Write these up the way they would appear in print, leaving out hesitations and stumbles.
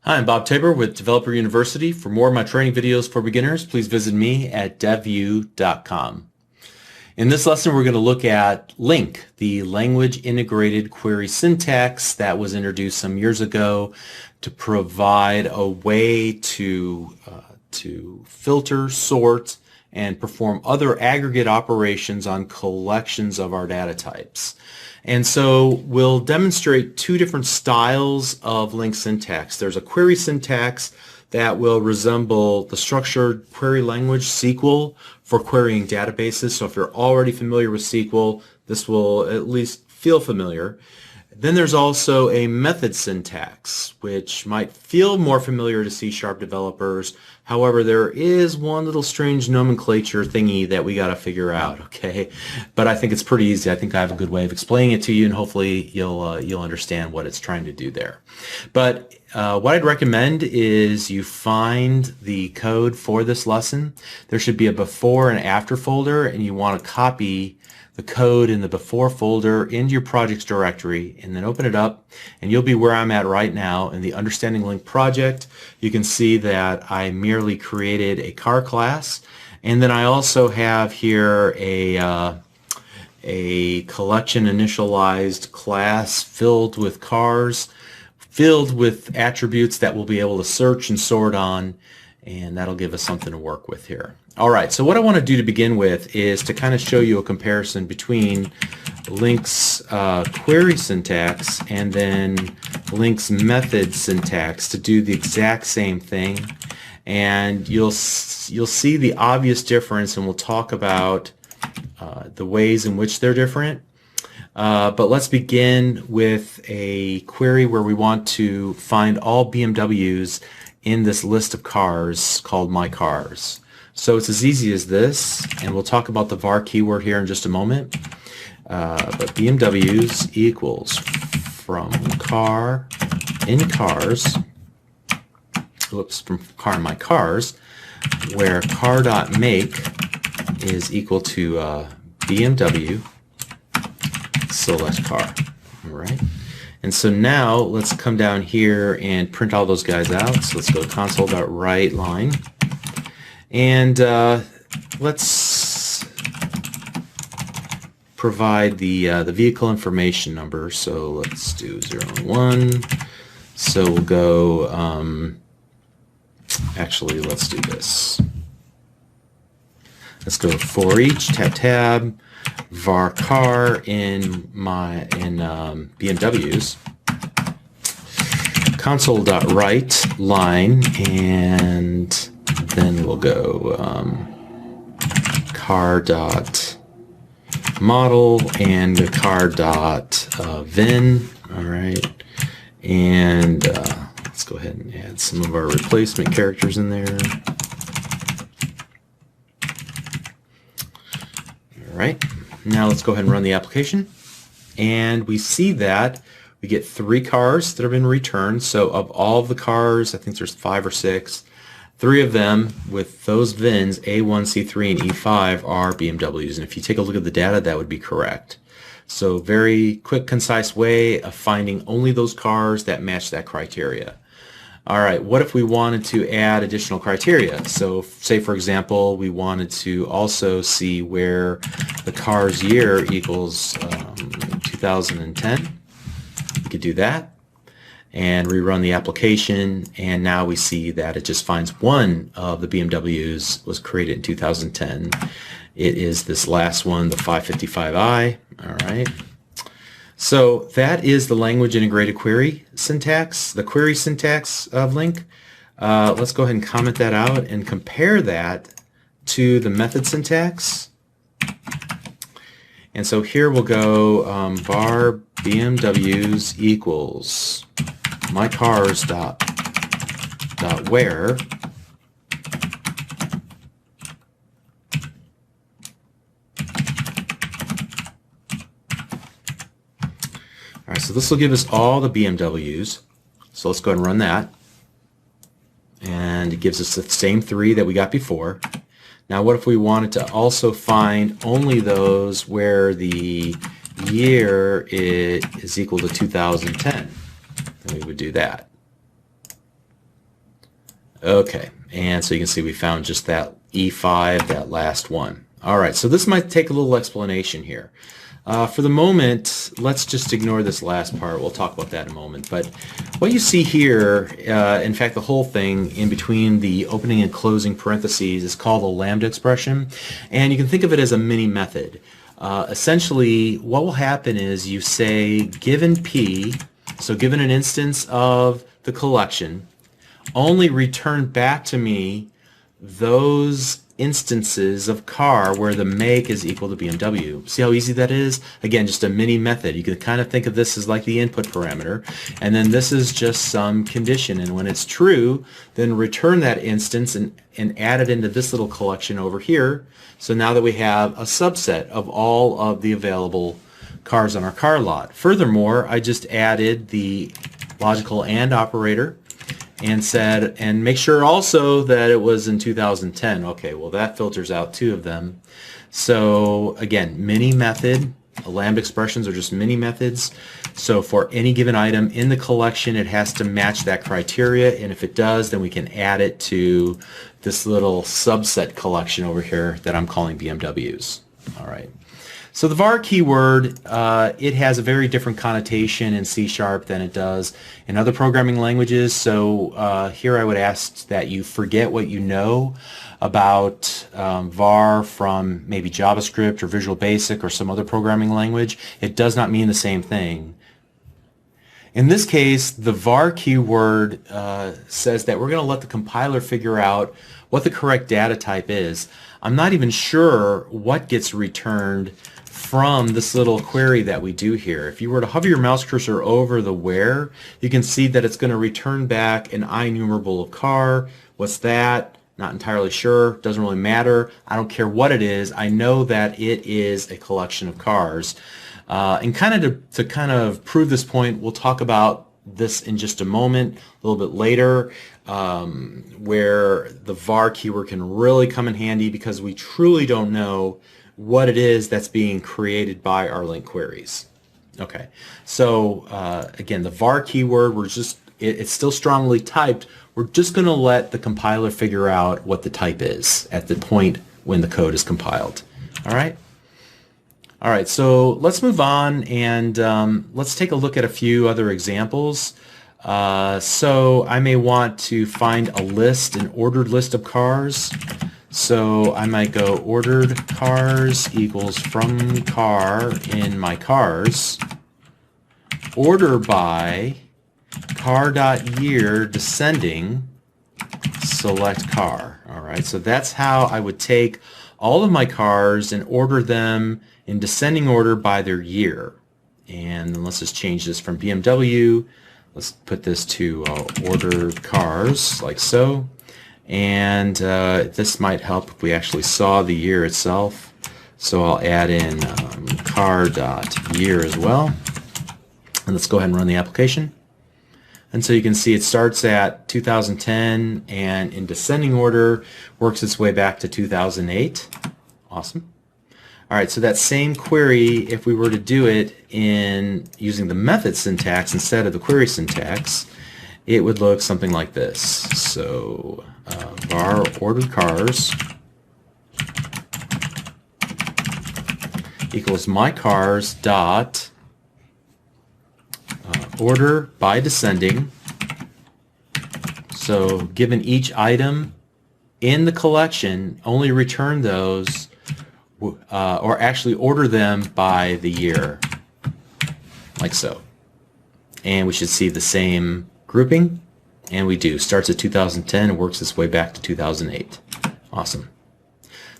Hi, I'm Bob Tabor with Developer University. For more of my training videos for beginners, please visit me at devu.com. In this lesson, we're going to look at LINQ, the language integrated query syntax that was introduced some years ago to provide a way to filter, sort, and perform other aggregate operations on collections of our data types. And so we'll demonstrate two different styles of LINQ syntax. There's a query syntax that will resemble the structured query language SQL for querying databases. So if you're already familiar with SQL, this will at least feel familiar. Then there's also a method syntax, which might feel more familiar to C# developers. However, there is one little strange nomenclature thingy that we got to figure out, okay? But I think it's pretty easy. I think I have a good way of explaining it to you, and hopefully you'll understand what it's trying to do there. But what I'd recommend is you find the code for this lesson. There should be a before and after folder, and you want to copy the code in the before folder into your projects directory, and then open it up, and you'll be where I'm at right now in the Understanding LINQ project. You can see that I merely created a car class, and then I also have here a collection initialized class filled with cars, filled with attributes that we'll be able to search and sort on, and that'll give us something to work with here. All right, so what I want to do to begin with is to kind of show you a comparison between LINQ's query syntax and then LINQ's method syntax to do the exact same thing. And you'll see the obvious difference, and we'll talk about the ways in which they're different. But let's begin with a query where we want to find all BMWs in this list of cars called My Cars. So it's as easy as this, and we'll talk about the var keyword here in just a moment. But BMWs equals from car in cars, from car in My Cars, where car.make is equal to BMW select car. All right. And so now let's come down here and print all those guys out. So let's go to console.writeLine. And let's provide the vehicle information number. So let's do 0 and 1. So we'll go, actually let's do this. Let's go for each, tab, var car in BMWs, console.writeLine, and then we'll go car.model and the car.vin. All right, and let's go ahead and add some of our replacement characters in there. All right, now let's go ahead and run the application, and we see that we get 3 cars that have been returned. So of all of the cars, I think there's 5 or 6. 3 of them with those VINs, A1, C3, and E5, are BMWs. And if you take a look at the data, that would be correct. So very quick, concise way of finding only those cars that match that criteria. All right, what if we wanted to add additional criteria? So say, for example, we wanted to also see where the car's year equals 2010. We could do that and rerun the application, and now we see that it just finds one of the BMWs was created in 2010. It is this last one, the 555i. All right. So that is the language integrated query syntax, the query syntax of LINQ. Let's go ahead and comment that out and compare that to the method syntax. And so here we'll go var BMWs equals my cars dot where all right, so this will give us all the BMWs. So let's go ahead and run that, and it gives us the same 3 that we got before. Now what if we wanted to also find only those where the year is equal to 2010? Then we would do that. Okay, and so you can see we found just that E5, that last one. All right, so this might take a little explanation here. For the moment, let's just ignore this last part. We'll talk about that in a moment. But what you see here, in fact, the whole thing in between the opening and closing parentheses is called a lambda expression. And you can think of it as a mini method. Essentially, what will happen is you say, given P, so given an instance of the collection, only return back to me those instances of car where the make is equal to BMW. See how easy that is? Again, just a mini method. You can kind of think of this as like the input parameter, and then this is just some condition, and when it's true, then return that instance and add it into this little collection over here. So now that we have a subset of all of the available cars on our car lot. Furthermore, I just added the logical AND operator and said, and make sure also that it was in 2010. Okay, well that filters out two of them. So again, mini method, lambda expressions are just mini methods. So for any given item in the collection, it has to match that criteria, and if it does, then we can add it to this little subset collection over here that I'm calling BMWs. All right. So the var keyword, it has a very different connotation in C# than it does in other programming languages. So here I would ask that you forget what you know about var from maybe JavaScript or Visual Basic or some other programming language. It does not mean the same thing. In this case, the var keyword says that we're going to let the compiler figure out what the correct data type is. I'm not even sure what gets returned from this little query that we do here. If you were to hover your mouse cursor over the where, you can see that it's going to return back an IEnumerable of car. What's that? Not entirely sure. Doesn't really matter. I don't care what it is. I know that it is a collection of cars. And kind of to prove this point, we'll talk about this in just a moment, a little bit later, where the var keyword can really come in handy because we truly don't know what it is that's being created by our LINQ queries. Okay, so again, the var keyword, it's still strongly typed. We're just going to let the compiler figure out what the type is at the point when the code is compiled. All right? All right, so let's move on and let's take a look at a few other examples. So I may want to find a list, an ordered list of cars. So I might go ordered cars equals from car in my cars, order by car.year descending, select car. All right, so that's how I would take all of my cars and order them in descending order by their year. And then let's just change this from BMW. Let's put this to ordered cars, like so. And this might help if we actually saw the year itself. So I'll add in car.year as well. And let's go ahead and run the application. And so you can see it starts at 2010 and in descending order works its way back to 2008. Awesome. All right, so that same query, if we were to do it in using the method syntax instead of the query syntax, it would look something like this. So var ordered cars equals my cars dot order by descending. So given each item in the collection, only return those or actually order them by the year, like so. And we should see the same grouping, and we do. Starts at 2010 and works its way back to 2008. Awesome.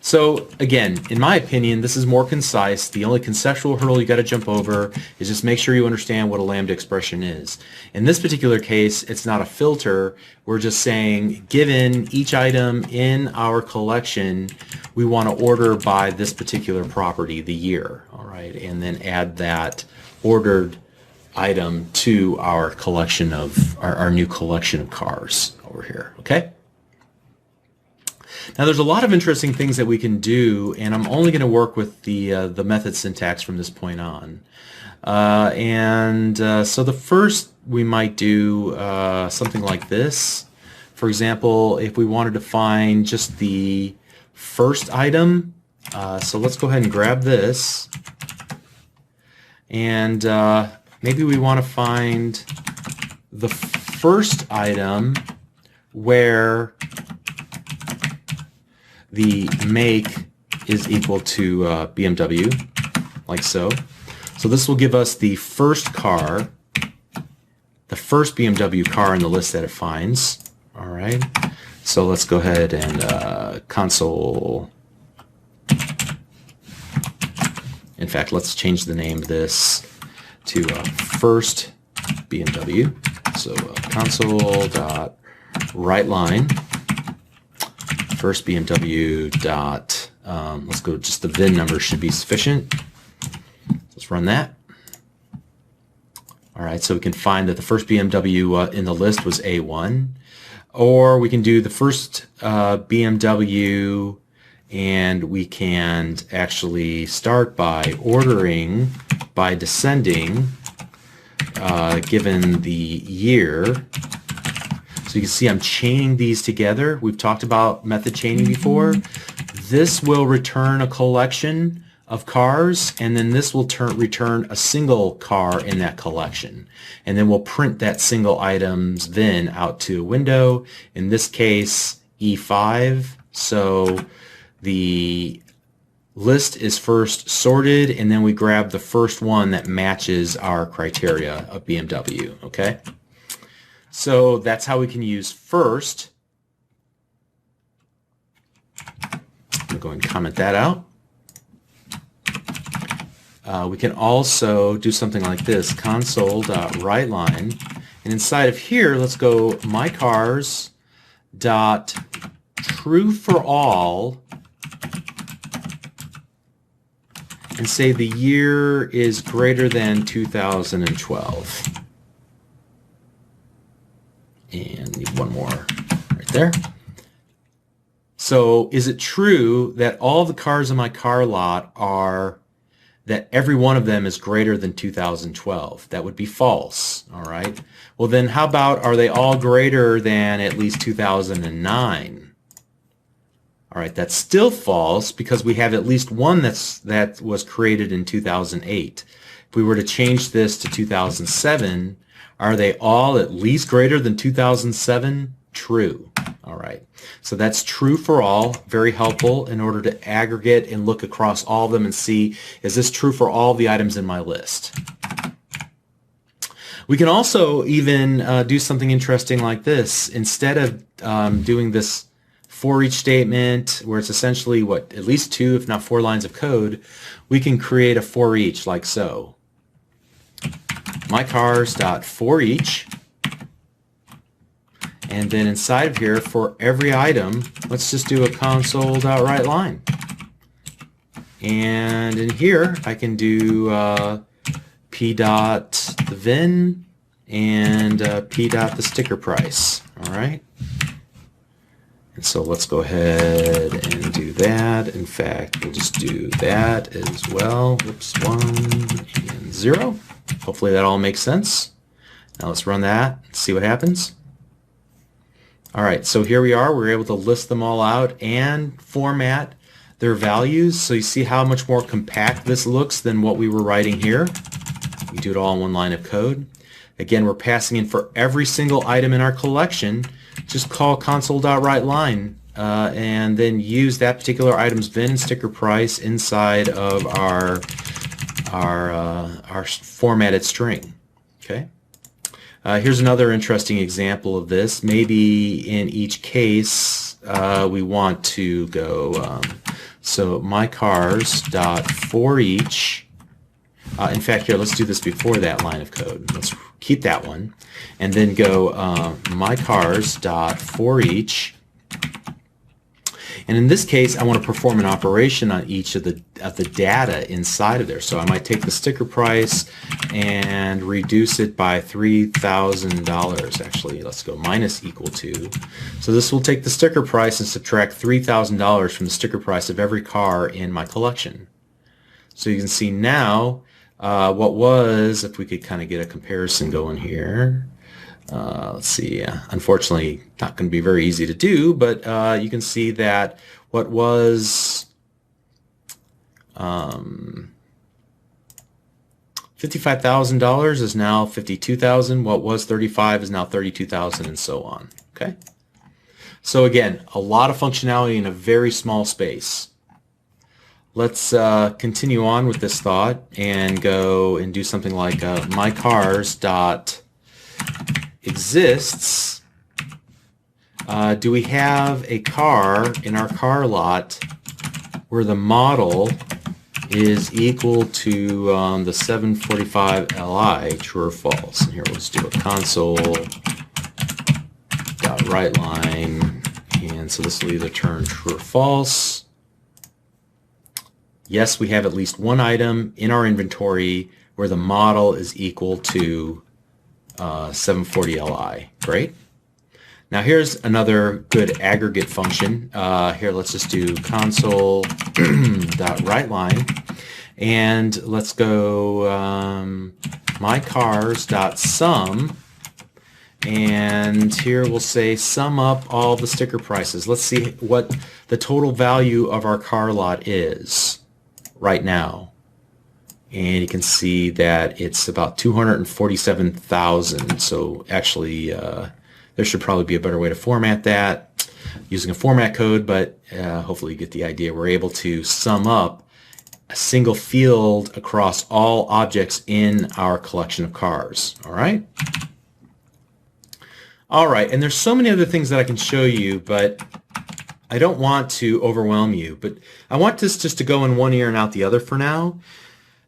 So again, in my opinion, this is more concise. The only conceptual hurdle you got to jump over is just make sure you understand what a lambda expression is. In this particular case, it's not a filter. We're just saying, given each item in our collection, we want to order by this particular property, the year, all right, and then add that ordered item to our collection of our new collection of cars over here. Okay. Now there's a lot of interesting things that we can do, and I'm only going to work with the method syntax from this point on. So the first we might do something like this. For example, if we wanted to find just the first item, so let's go ahead and grab this, and maybe we want to find the first item where the make is equal to BMW, like so. So this will give us the first car, the first BMW car in the list that it finds. All right. So let's go ahead and console. In fact, let's change the name of this to first BMW. So console.writeLine first BMW dot, let's go, just the VIN number should be sufficient. Let's run that. All right, so we can find that the first BMW in the list was A1, or we can do the first BMW, and we can actually start by ordering by descending given the year. So you can see I'm chaining these together. We've talked about method chaining before. This will return a collection of cars, and then this will return a single car in that collection. And then we'll print that single item's VIN out to a window, in this case E5. So the list is first sorted, and then we grab the first one that matches our criteria of BMW, okay? So that's how we can use first. I'm going to go ahead and comment that out. We can also do something like this, console.writeLine, and inside of here, let's go mycars.trueForAll, and say the year is greater than 2012. And need one more right there. So is it true that all the cars in my car lot are, that every one of them is greater than 2012? That would be false, all right? Well then how about, are they all greater than at least 2009? All right, that's still false because we have at least one that was created in 2008. If we were to change this to 2007, are they all at least greater than 2007? True. All right. So that's true for all. Very helpful in order to aggregate and look across all of them and see, is this true for all the items in my list? We can also even do something interesting like this. Instead of doing this for each statement, where it's essentially what, at least 2, if not 4 lines of code, we can create a for each like so. mycars.forEach, and then inside of here, for every item, let's just do a console.writeLine. And in here, I can do p dot the VIN and p dot the sticker price. All right. And so let's go ahead and do that. In fact, we'll just do that as well. Whoops, 1 and 0. Hopefully that all makes sense. Now let's run that and see what happens. All right, so here we are. We're able to list them all out and format their values. So you see how much more compact this looks than what we were writing here. We do it all in one line of code. Again, we're passing in for every single item in our collection. Just call console.writeLine and then use that particular item's VIN and sticker price inside of our formatted string. Okay. Here's another interesting example of this. Maybe in each case we want to go so mycars.forEach. In fact, here, let's do this before that line of code. Let's keep that one and then go mycars.forEach. And in this case, I want to perform an operation on each of the data inside of there. So I might take the sticker price and reduce it by $3,000. Actually, let's go minus equal to. So this will take the sticker price and subtract $3,000 from the sticker price of every car in my collection. So you can see now what was, if we could kind of get a comparison going here, Let's see, unfortunately not going to be very easy to do, but you can see that what was $55,000 is now $52,000. What was $35,000 is now $32,000, and so on. Okay. So again, a lot of functionality in a very small space. Let's continue on with this thought and go and do something like mycars.exists. Do we have a car in our car lot where the model is equal to the 745 Li, true or false? And here we'll just do a console.writeLine, and so this will either turn true or false. Yes, we have at least one item in our inventory where the model is equal to 740 Li. Great. Now here's another good aggregate function. Here, let's just do console.writeLine, and let's go mycars.sum, and here we'll say sum up all the sticker prices. Let's see what the total value of our car lot is right now. And you can see that it's about 247,000. So actually, there should probably be a better way to format that using a format code, but hopefully you get the idea. We're able to sum up a single field across all objects in our collection of cars. All right? All right, and there's so many other things that I can show you, but I don't want to overwhelm you. But I want this just to go in one ear and out the other for now.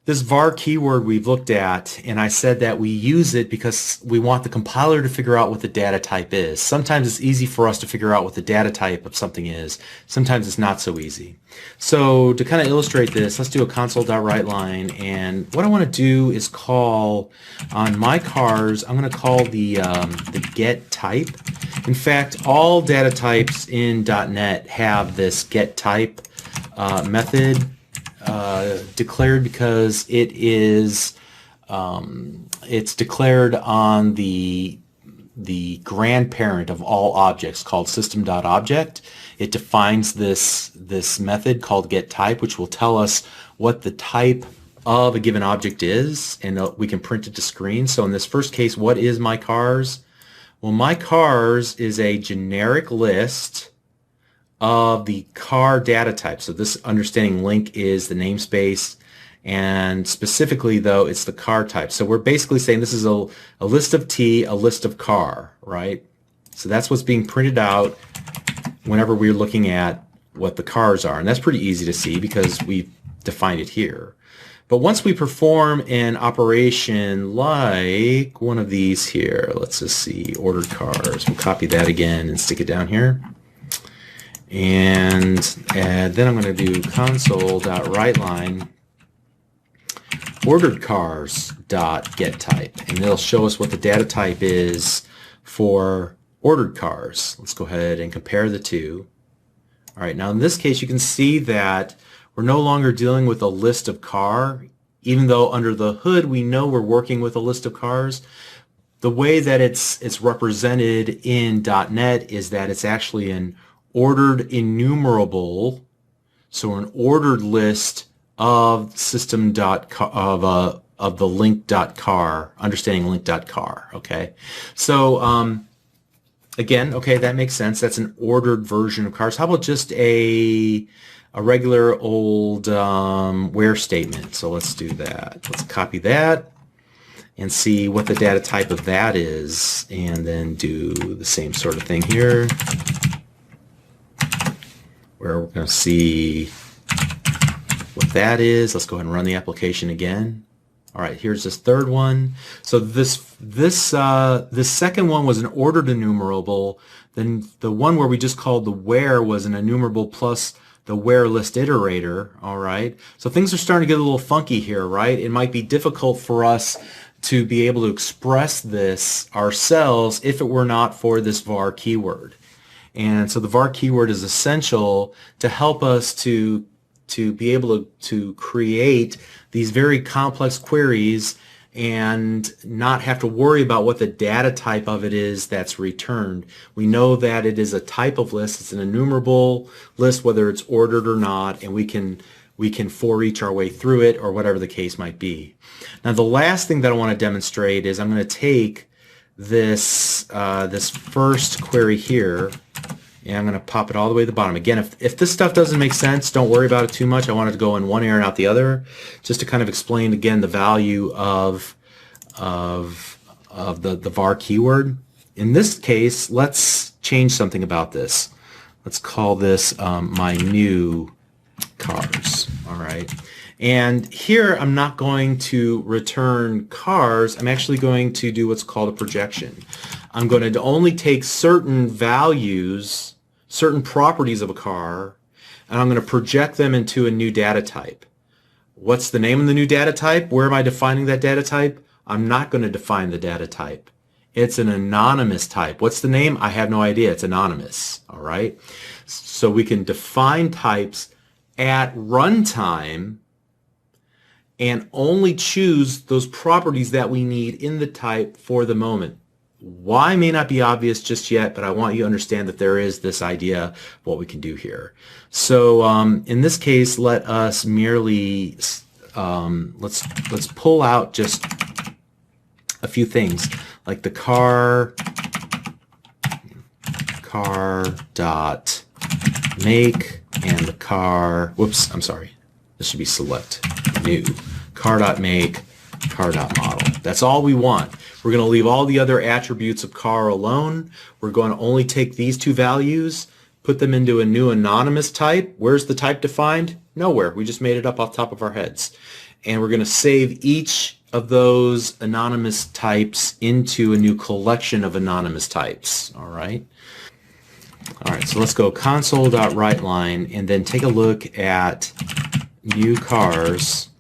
This var keyword we've looked at, and I said that we use it because we want the compiler to figure out what the data type is. Sometimes it's easy for us to figure out what the data type of something is. Sometimes it's not so easy. So to kind of illustrate this, let's do a console.writeLine, and what I want to do is call on my cars, I'm going to call the get type. In fact, all data types in .NET have this get type method declared because it is it's declared on the grandparent of all objects called system.object. It defines this method called getType, which will tell us what the type of a given object is, and we can print it to screen. So in this first case, what is my cars? Well, my cars is a generic list of the car data type. So this understanding LINQ is the namespace, and specifically though it's the car type. So we're basically saying this is a list of T, a list of car, right? So that's what's being printed out whenever we're looking at what the cars are, and that's pretty easy to see because we've defined it here. But once we perform an operation like one of these here, let's just see, ordered cars, we'll copy that again and stick it down here. And then I'm going to do console.writeLine ordered cars.getType, and it'll show us what the data type is for ordered cars. Let's go ahead and compare the two. All right, now in this case you can see that we're no longer dealing with a list of car, even though under the hood we know we're working with a list of cars. The way that it's represented in .NET is that it's actually an ordered enumerable, so an ordered list of system.of the LINQ.car, understanding LINQ.car. Okay, so again, okay, that makes sense. That's an ordered version of cars. How about just a regular old where statement? So let's do that. Let's copy that and see what the data type of that is, and then do the same sort of thing here, where we're going to see what that is. Let's go ahead and run the application again. All right, here's this third one. So this second one was an ordered enumerable. Then the one where we just called the where was an enumerable plus the where list iterator. All right, so things are starting to get a little funky here, right? It might be difficult for us to be able to express this ourselves if it were not for this var keyword. And so the var keyword is essential to help us to be able to create these very complex queries and not have to worry about what the data type of it is that's returned. We know that it is a type of list. It's an enumerable list, whether it's ordered or not, and we can for each our way through it, or whatever the case might be. Now, the last thing that I want to demonstrate is I'm going to take this this first query here, and I'm going to pop it all the way to the bottom. Again, if this stuff doesn't make sense, don't worry about it too much. I wanted to go in one ear and out the other, just to kind of explain again the value of the var keyword. In this case, let's change something about this. Let's call this my new cars. All right. And here I'm not going to return cars. I'm actually going to do what's called a projection. I'm going to only take certain values, certain properties of a car, and I'm going to project them into a new data type. What's the name of the new data type? Where am I defining that data type? I'm not going to define the data type. It's an anonymous type. What's the name? I have no idea. It's anonymous. All right. So we can define types at runtime and only choose those properties that we need in the type for the moment. Why may not be obvious just yet, but I want you to understand that there is this idea of what we can do here. So in this case, let us merely let's pull out just a few things, like the car dot make and the car. Whoops, I'm sorry. This should be select new car.make car.model. That's all we want. We're going to leave all the other attributes of car alone. We're going to only take these two values, put them into a new anonymous type. Where's the type defined? Nowhere. We just made it up off the top of our heads. And we're going to save each of those anonymous types into a new collection of anonymous types. All right. All right. So let's go console.writeLine and then take a look at new cars.getType.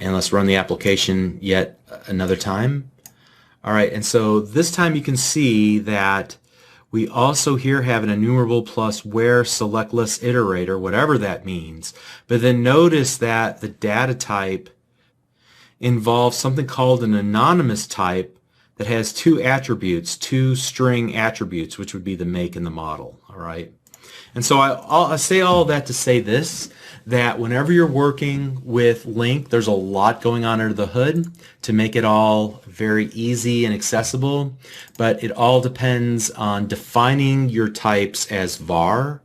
And let's run the application yet another time. All right, and so this time you can see that we also here have an enumerable plus where select list iterator, whatever that means. But then notice that the data type involves something called an anonymous type that has two attributes, two string attributes, which would be the make and the model. All right. And so I say all that to say this, that whenever you're working with LINQ, there's a lot going on under the hood to make it all very easy and accessible, but it all depends on defining your types as var,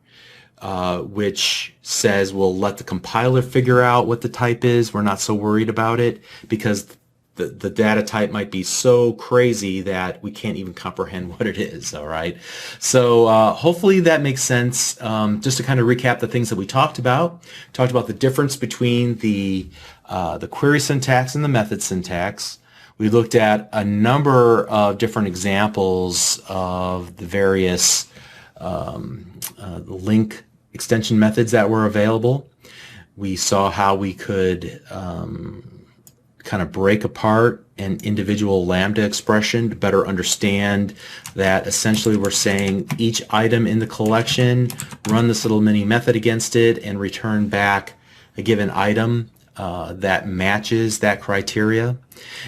which says we'll let the compiler figure out what the type is. We're not so worried about it because the data type might be so crazy that we can't even comprehend what it is. All right. So hopefully that makes sense. Just to kind of recap the things that we talked about the difference between the query syntax and the method syntax. We looked at a number of different examples of the various LINQ extension methods that were available. We saw how we could kind of break apart an individual lambda expression to better understand that essentially we're saying each item in the collection, run this little mini method against it, and return back a given item that matches that criteria.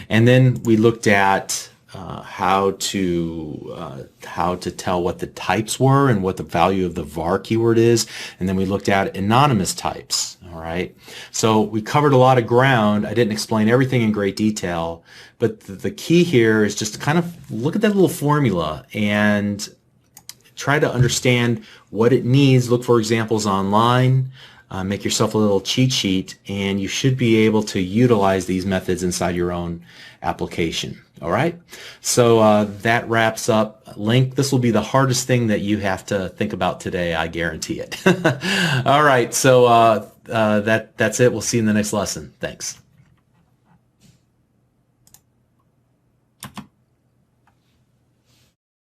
And then we looked at how to tell what the types were and what the value of the var keyword is, and then we looked at anonymous types. All right, so we covered a lot of ground. I didn't explain everything in great detail, but the key here is just to kind of look at that little formula and try to understand what it needs. Look for examples online. Make yourself a little cheat sheet, and you should be able to utilize these methods inside your own application. All right, so that wraps up LINQ. This will be the hardest thing that you have to think about today, I guarantee it. All right, so that's it. We'll see you in the next lesson. Thanks.